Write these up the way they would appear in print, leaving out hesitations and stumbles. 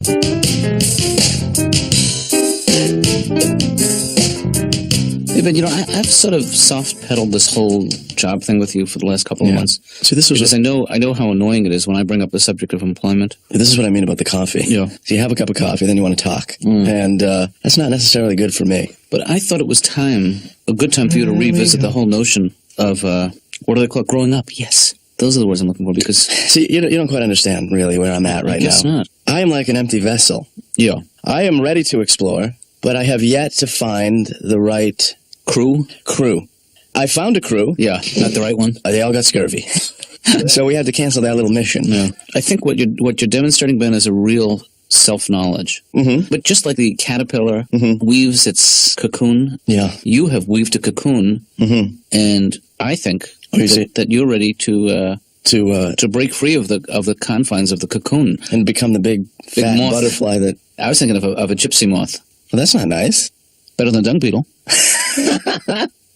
Hey, Ben, I've sort of soft-pedaled this whole job thing with you for the last couple of months. See, this was because I know how annoying it is when I bring up the subject of employment. This is what I mean about the coffee. Yeah. So you have a cup of coffee, then you want to talk. And that's not necessarily good for me. But I thought it was a good time for you to revisit the whole notion of, what do they call it, growing up? Yes. Those are the words I'm looking for, because... See, you don't quite understand, really, where I'm at right now. I guess not. I am like an empty vessel. Yeah. I am ready to explore, but I have yet to find the right... Crew. I found a crew. Yeah, not the right one. They all got scurvy. So we had to cancel that little mission. Yeah. I think what you're demonstrating, Ben, is a real self-knowledge. Mm-hmm. But just like the caterpillar weaves its cocoon, you have weaved a cocoon, and I think that you're ready to break free of the confines of the cocoon and become the big fat moth. Butterfly that I was thinking of a gypsy moth. Well, that's not nice. Better than a dung beetle.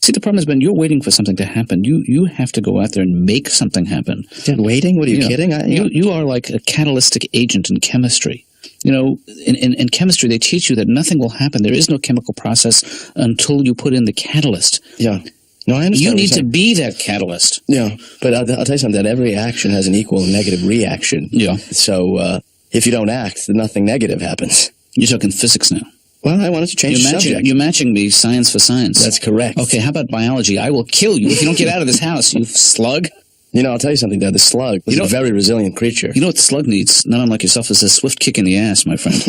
See, the problem has been you're waiting for something to happen. You have to go out there and make something happen. Waiting? What are you kidding? You are like a catalytic agent in chemistry. In chemistry, they teach you that nothing will happen. There is no chemical process until you put in the catalyst. Yeah. No, I understand. You need to be that catalyst. Yeah. But I'll tell you something, that every action has an equal and negative reaction. Yeah. So if you don't act, then nothing negative happens. You're talking physics now. Well, I wanted to change the subject. You're matching me science for science. That's correct. Okay, how about biology? I will kill you if you don't get out of this house, you slug. I'll tell you something, Dad. The slug is a very resilient creature. You know what the slug needs? Not unlike yourself, is a swift kick in the ass, my friend.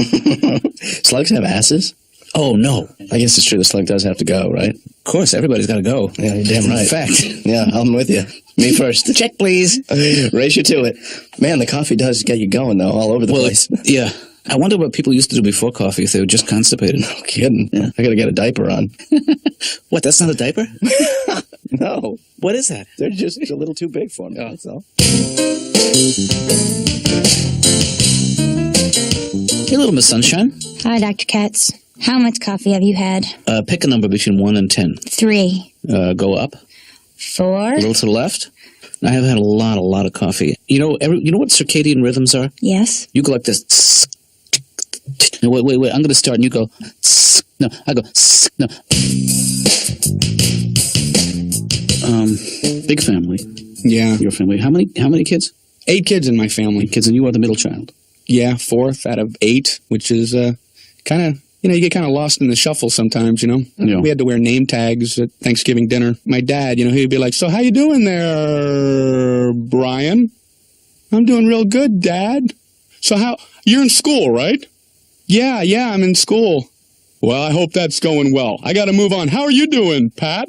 Slugs have asses? Oh, no. I guess it's true. The slug does have to go, right? Of course, everybody's got to go. Yeah, you're damn right. In fact. Yeah, I'm with you. Me first. Check, please. Race you to it. Man, the coffee does get you going, though, all over the place. Yeah. I wonder what people used to do before coffee if they were just constipated. No kidding. Yeah. I got to get a diaper on. What, that's not a diaper? No. What is that? They're just a little too big for me, that's all. Hey, little Miss Sunshine. Hi, Dr. Katz. How much coffee have you had? Pick a number between 1 and 10. 3. Go up. 4. A little to the left. I have had a lot of coffee. You know what circadian rhythms are? Yes. You go like this. No, wait. I'm going to start and you go. No, I go. No. Big family. Yeah. Your family. How many kids? 8 kids in my family. 8 kids, and you are the middle child. Yeah, 4th out of 8, which is kind of, you get kind of lost in the shuffle sometimes, Yeah. We had to wear name tags at Thanksgiving dinner. My dad, he'd be like, "So how you doing there, Brian?" "I'm doing real good, Dad." "So you're in school, right?" Yeah, I'm in school." "Well, I hope that's going well. I got to move on. How are you doing, Pat?"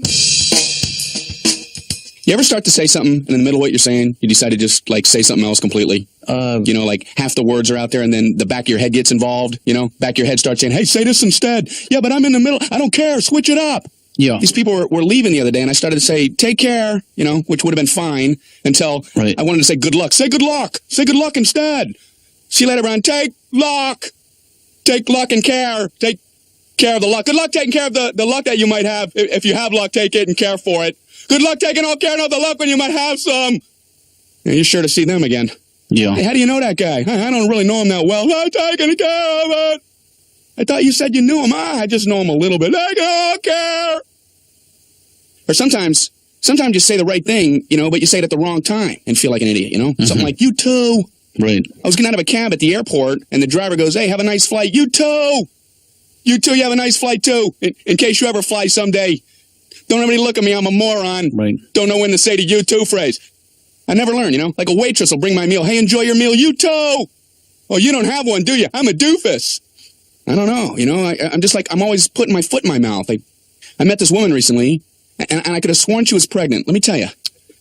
You ever start to say something, and in the middle of what you're saying, you decide to just, say something else completely? Half the words are out there, and then the back of your head gets involved, Back of your head starts saying, "Hey, say this instead." "Yeah, but I'm in the middle. I don't care. Switch it up." Yeah. These people were leaving the other day, and I started to say, "Take care," which would have been fine, until I wanted to say good luck. "Say good luck. Say good luck instead." She let it run. "Take luck. Take luck and care. Take care of the luck. Good luck taking care of the luck that you might have. If you have luck, take it and care for it. Good luck taking all care of the luck when you might have some." You're sure to see them again. Yeah. "Hey, how do you know that guy?" "I don't really know him that well." "I'm taking care of it." "I thought you said you knew him." "I just know him a little bit." "Take all care." Or sometimes you say the right thing, but you say it at the wrong time and feel like an idiot, Something like, "You too." Right. I was getting out of a cab at the airport, and the driver goes, "Hey, have a nice flight." "You too. You too, you have a nice flight too. In case you ever fly someday. Don't everybody look at me, I'm a moron." Right. Don't know when to say the "you too" phrase. I never learn, Like a waitress will bring my meal. "Hey, enjoy your meal." "You too." "Oh, you don't have one, do you?" "I'm a doofus." I don't know, I'm just I'm always putting my foot in my mouth. I met this woman recently, and I could have sworn she was pregnant. Let me tell you.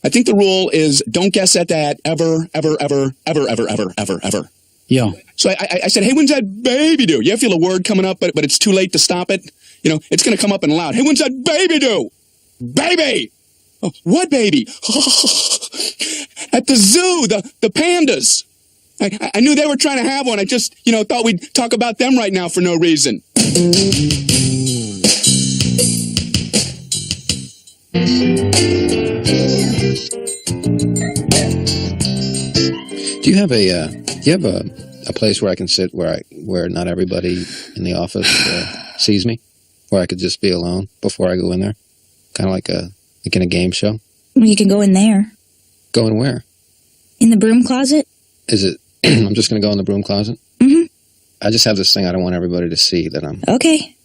I think the rule is don't guess at that ever. Yeah. So I said, "Hey, when's that baby due?" You ever feel a word coming up, but it's too late to stop it? It's going to come up and loud. "Hey, when's that baby due?" "Baby!" "Oh, what baby?" "At the zoo, the pandas. I knew they were trying to have one. I just, thought we'd talk about them right now for no reason." Do you have a a place where I can sit where not everybody in the office sees me, where I could just be alone before I go in there, kind of like in a game show. Well, you can go in there. Go in where? In the broom closet. Is it? I'm just going to go in the broom closet. Mm-hmm. I just have this thing I don't want everybody to see that I'm. Okay.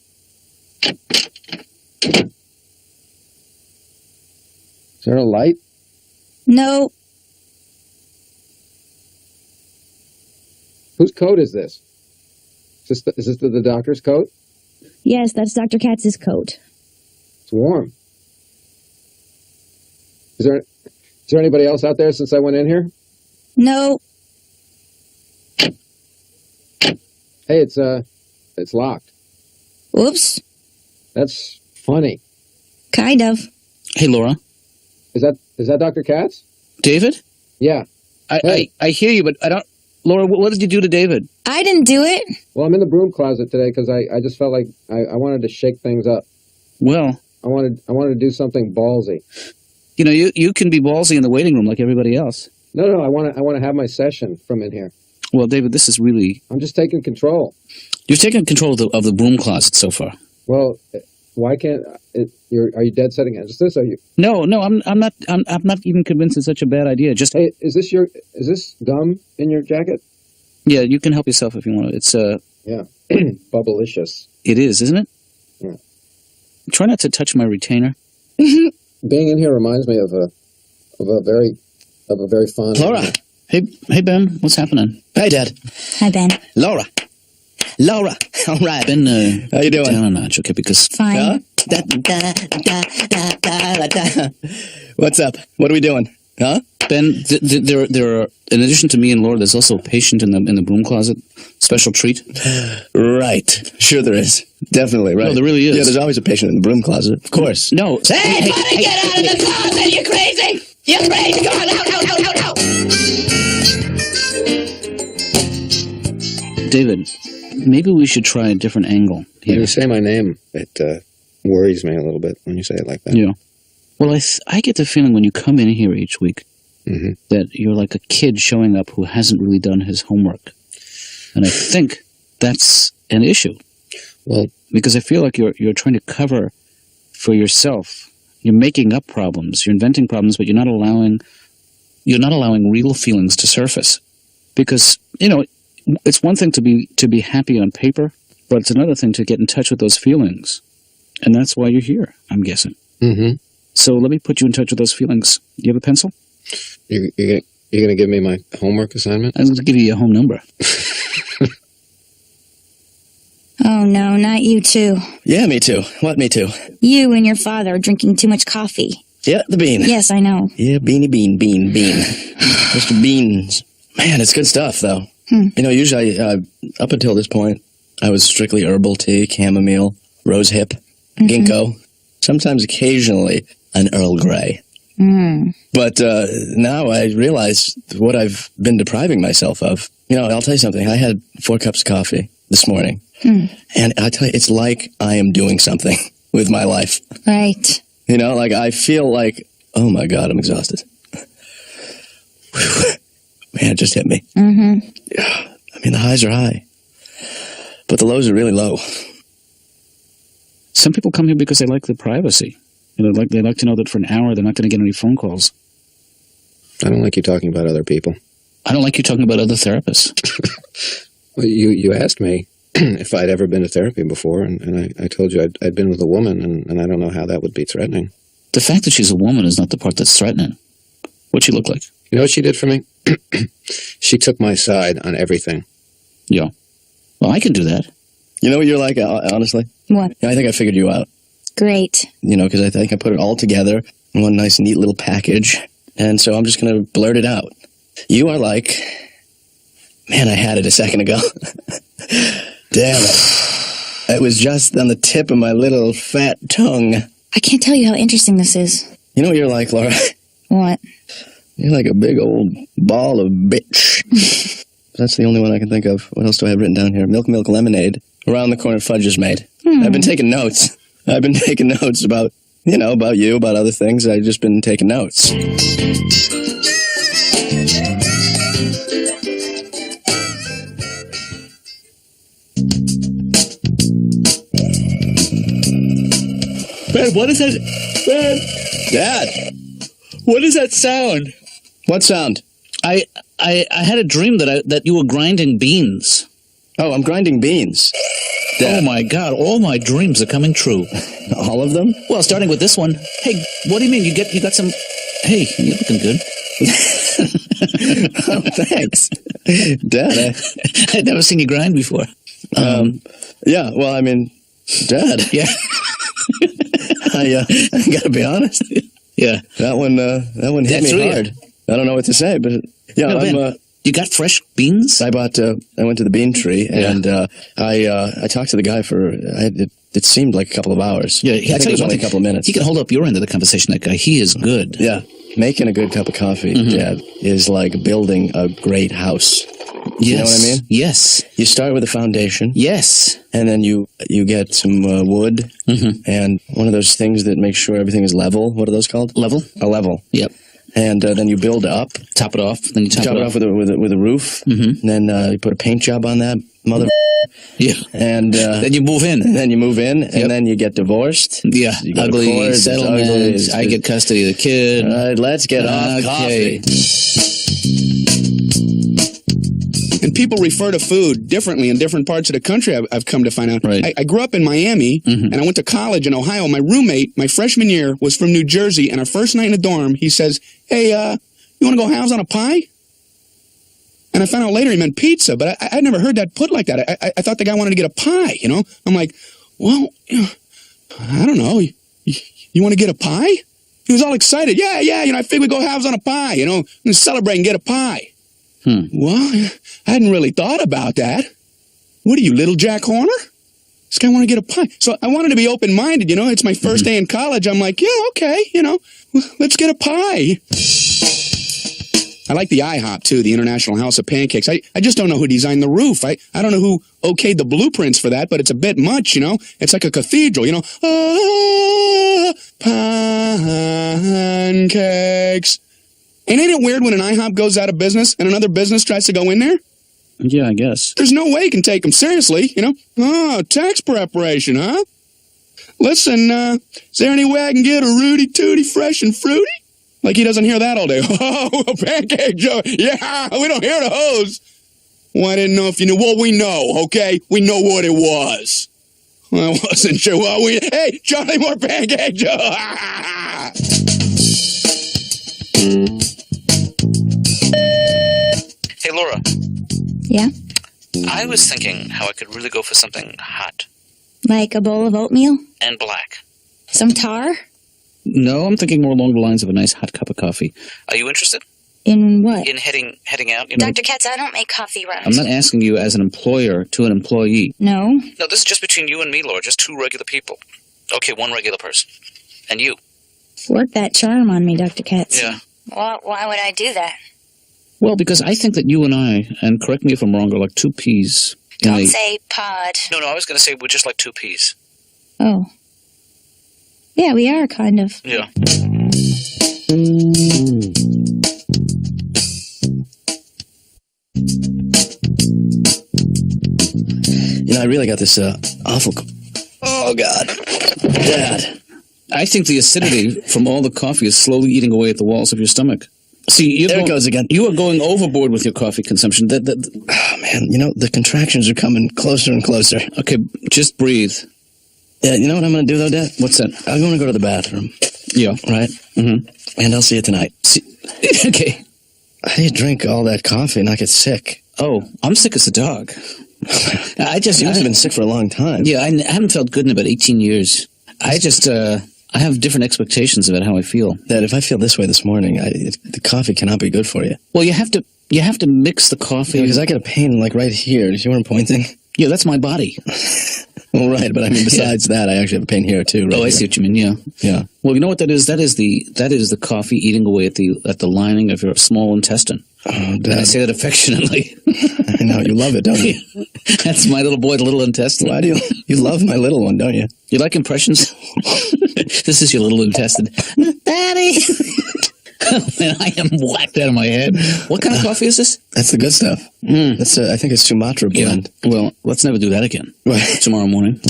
Is there a light? No. Whose coat is this? Is this the doctor's coat? Yes, that's Dr. Katz's coat. It's warm. Is there anybody else out there since I went in here? No. Hey, it's locked. Whoops. That's funny. Kind of. Hey, Laura. Is that Dr. Katz? David? Yeah. I hear you, but I don't... Laura, what did you do to David? I didn't do it. Well, I'm in the broom closet today because I just felt like I wanted to shake things up. Well... I wanted to do something ballsy. You know, you can be ballsy in the waiting room like everybody else. No, I want to have my session from in here. Well, David, this is really... I'm just taking control. You've taken control of the broom closet so far. Well, why can't... Are you dead set against this? Are you? No, I'm not. I'm not even convinced it's such a bad idea. Just hey, is this gum in your jacket? Yeah, you can help yourself if you want to. It's yeah, bubblicious. It is, isn't it? Yeah. Try not to touch my retainer. Being in here reminds me of a very fun. Laura. Hey, Ben. What's happening? Hey, Dad. Hi, Ben. Laura. All right. Ben, how you doing? Down a notch, okay? Because Fine. Huh? What's up? What are we doing? Huh? Ben, there are, in addition to me and Laura, there's also a patient in the broom closet. Special treat. Right. Sure there is. Definitely, right. No, there really is. Yeah, there's always a patient in the broom closet. Of course. No. Hey, buddy, get out of the closet! You're crazy! You're crazy! Come on, out! David, maybe we should try a different angle here. When you say my name, it worries me a little bit when you say it like that. Yeah. Well, I get the feeling when you come in here each week that you're like a kid showing up who hasn't really done his homework. And I think that's an issue. Well, because I feel like you're trying to cover for yourself. You're making up problems. You're inventing problems, but you're not allowing real feelings to surface. Because, it's one thing to be happy on paper, but it's another thing to get in touch with those feelings. And that's why you're here, I'm guessing. Mm-hmm. So let me put you in touch with those feelings. Do you have a pencil? You're going to give me my homework assignment? I'm going to give you a home number. Oh, no, not you too. Yeah, me too. What, me too? You and your father are drinking too much coffee. Yeah, the bean. Yes, I know. Yeah, bean. Mr. Beans. Man, it's good stuff, though. Usually, up until this point, I was strictly herbal tea, chamomile, rose hip, ginkgo. Sometimes, occasionally, an Earl Grey. But now I realize what I've been depriving myself of. I'll tell you something. I had 4 cups of coffee this morning. And I tell you, it's like I am doing something with my life. Right. I feel like, oh my God, I'm exhausted. Man, it just hit me. Yeah. The highs are high, but the lows are really low. Some people come here because they like the privacy. They like to know that for an hour they're not going to get any phone calls. I don't like you talking about other people. I don't like you talking about other therapists. Well, you asked me if I'd ever been to therapy before, and I told you I'd been with a woman, and I don't know how that would be threatening. The fact that she's a woman is not the part that's threatening. What'd she look like? You know what she did for me? She took my side on everything. Yeah. Well, I can do that. You know what you're like, honestly? What? I think I figured you out. Great. Because I think I put it all together in one nice, neat little package, and so I'm just going to blurt it out. You are like... Man, I had it a second ago. Damn it. It was just on the tip of my little fat tongue. I can't tell you how interesting this is. You know what you're like, Laura? What? You're like a big old ball of bitch. That's the only one I can think of. What else do I have written down here? Milk lemonade. Around the corner fudge is made. I've been taking notes. About, about you, about other things. I've just been taking notes. Man, what is that? Man, Dad, what is that sound? What sound? I had a dream that you were grinding beans. Oh, I'm grinding beans. Dad. Oh my God! All my dreams are coming true. All of them? Well, starting with this one. Hey, what do you mean? You got some? Hey, you're looking good. Oh, thanks, Dad. I'd never seen you grind before. Yeah. Well, I mean, Dad. Yeah. I gotta be honest. Yeah. That one hit me hard. I don't know what to say, but yeah. No, you got fresh beans? I went to the bean tree, and I talked to the guy for, it seemed like a couple of hours. Yeah, I think it was only a couple of minutes. He can hold up your end of the conversation, that guy. He is good. Yeah. Making a good cup of coffee, Dad, is like building a great house. Yes. You know what I mean? Yes. You start with a foundation. Yes. And then you get some wood and one of those things that makes sure everything is level. What are those called? Level? A level. Yep. And then you build up. Top it off. Then you top it off with a roof. And then you put a paint job on that mother. Yeah. And then you move in. And then you move in, and then you get divorced. Yeah. You Ugly settlement. I get custody of the kid. All right, let's get off coffee. And people refer to food differently in different parts of the country, I've come to find out. Right. I grew up in Miami, and I went to college in Ohio. My roommate, my freshman year, was from New Jersey, and our first night in the dorm, he says, hey, you want to go house on a pie? And I found out later he meant pizza, but I'd never heard that put like that. I thought the guy wanted to get a pie, you know? I'm like, well, I don't know. You want to get a pie? He was all excited. Yeah, I figured we'd go halves on a pie, and celebrate and get a pie. Well, I hadn't really thought about that. What are you, little Jack Horner? This guy want to get a pie. So I wanted to be open-minded, It's my first day in college. I'm like, yeah, okay, let's get a pie. I like the IHOP, too, the International House of Pancakes. I just don't know who designed the roof. I don't know who okayed the blueprints for that, but it's a bit much, It's like a cathedral, pancakes. And ain't it weird when an IHOP goes out of business and another business tries to go in there? Yeah, I guess. There's no way you can take them seriously, Oh, tax preparation, huh? Listen, is there any way I can get a Rudy Tooty fresh and fruity? Like he doesn't hear that all day. Oh, Pancake Joe. Yeah, we don't hear the hose. Well, I didn't know if you knew. Well, we know, okay? We know what it was. I wasn't sure. Well, hey, Charlie Moore Pancake Joe. Hey, Laura. Yeah? I was thinking how I could really go for something hot. Like a bowl of oatmeal? And black. Some tar? No, I'm thinking more along the lines of a nice hot cup of coffee. Are you interested? In what? In heading out? Dr. Katz, I don't make coffee runs. I'm not asking you as an employer to an employee. No? No, this is just between you and me, Laura. Just two regular people. Okay, one regular person. And you. Work that charm on me, Dr. Katz. Yeah. Well, why would I do that? Well, because I think that you and I, and correct me if I'm wrong, are like two peas. Don't say pod. No, I was going to say we're just like two peas. Oh. Yeah, we are, kind of. Yeah. I really got this awful... Oh, God. Dad. I think the acidity from all the coffee is slowly eating away at the walls of your stomach. See, there it goes again. You are going overboard with your coffee consumption. Oh, man, the contractions are coming closer and closer. Okay, just breathe. Yeah, you know what I'm going to do, though, Dad? What's that? I'm going to go to the bathroom. Yeah. Right? Mm-hmm. And I'll see you tonight. Okay. How do you drink all that coffee and not get sick? Oh, I'm sick as a dog. You must have been sick for a long time. Yeah, I haven't felt good in about 18 years. I have different expectations about how I feel. Dad, if I feel this way this morning, the coffee cannot be good for you. Well, you have to mix the coffee. Yeah, because I get a pain like right here. Do you see where I'm pointing? Yeah, that's my body. Well, right, but I mean, besides that, I actually have a pain here too. Right I see what you mean. Yeah, yeah. Well, you know what that is? That is the coffee eating away at the lining of your small intestine. Oh, Dad. And I say that affectionately. I know you love it, don't you? That's my little boy, the little intestine. Why do you love my little one, don't you? You like impressions? This is your little intestine, Daddy. Man, I am whacked out of my head. What kind of coffee is this? That's the good stuff. That's I think it's Sumatra blend. Yeah. Well, let's never do that again. Right. Tomorrow morning.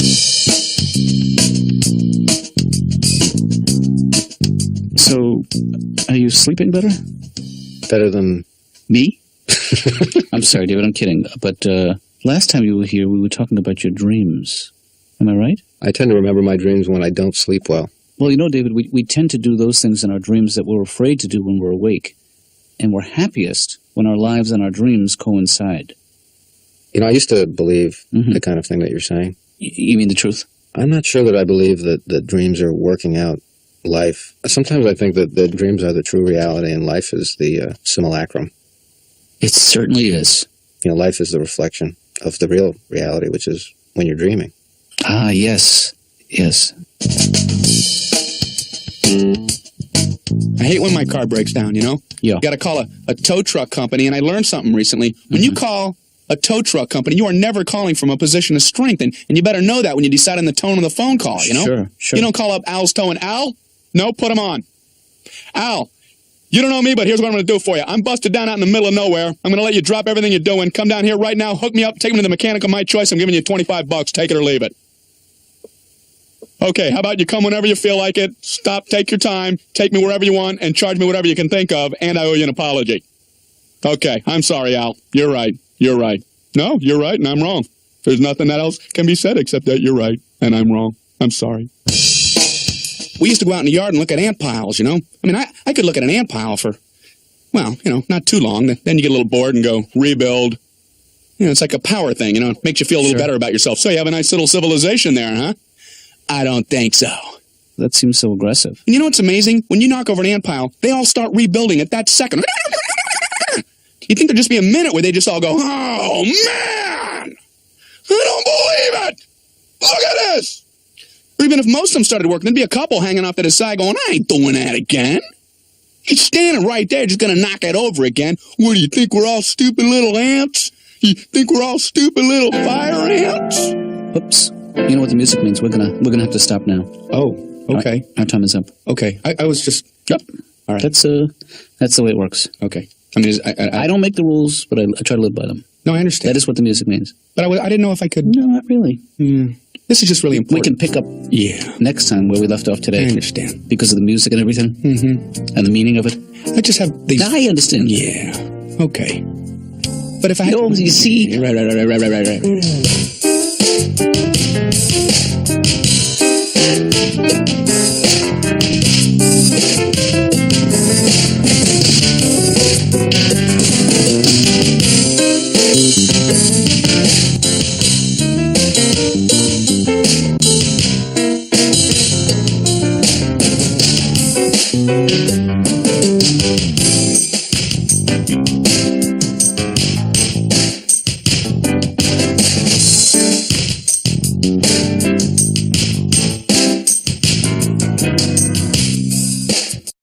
So, are you sleeping better? Better than me? I'm sorry, David, I'm kidding. But last time you were here, we were talking about your dreams. Am I right? I tend to remember my dreams when I don't sleep well. Well, David, we tend to do those things in our dreams that we're afraid to do when we're awake. And we're happiest when our lives and our dreams coincide. I used to believe the kind of thing that you're saying. You mean the truth? I'm not sure that I believe that dreams are working out life. Sometimes I think that the dreams are the true reality and life is the simulacrum. It certainly is. Life is the reflection of the real reality, which is when you're dreaming. Ah, yes. Yes. I hate when my car breaks down, Yeah. You got to call a tow truck company, and I learned something recently. When you call a tow truck company, you are never calling from a position of strength, and you better know that when you decide on the tone of the phone call, Sure. You don't call up Al's towing. Al? No, put him on. Al, you don't know me, but here's what I'm going to do for you. I'm busted down out in the middle of nowhere. I'm going to let you drop everything you're doing. Come down here right now, hook me up, take me to the mechanic of my choice. I'm giving you $25. Take it or leave it. Okay, how about you come whenever you feel like it, stop, take your time, take me wherever you want, and charge me whatever you can think of, and I owe you an apology. Okay, I'm sorry, Al. You're right. No, you're right, and I'm wrong. There's nothing that else can be said except that you're right, and I'm wrong. I'm sorry. We used to go out in the yard and look at ant piles, I mean, I could look at an ant pile for, well, not too long. Then you get a little bored and go, rebuild. It's like a power thing, It makes you feel a little better about yourself. So you have a nice little civilization there, huh? I don't think so. That seems so aggressive. And you know what's amazing? When you knock over an ant pile, they all start rebuilding at that second. You think there'd just be a minute where they just all go, oh, man! I don't believe it! Look at this! Or even if most of them started working, there'd be a couple hanging off to the side going, I ain't doing that again. He's standing right there just going to knock it over again. What, do you think we're all stupid little ants? You think we're all stupid little fire ants? Oops. You know what the music means. We're gonna have to stop now. Oh, okay. Our time is up. Okay. I was just... Yep. All right. That's the way it works. Okay. I mean, I don't make the rules, but I try to live by them. No, I understand. That is what the music means. But I didn't know if I could... No, not really. This is just really important. We can pick up next time where we left off today. I understand. Because of the music and everything. Mm-hmm. And the meaning of it. I just have these... I understand. Yeah. Okay. But if I had... No, you see... Right.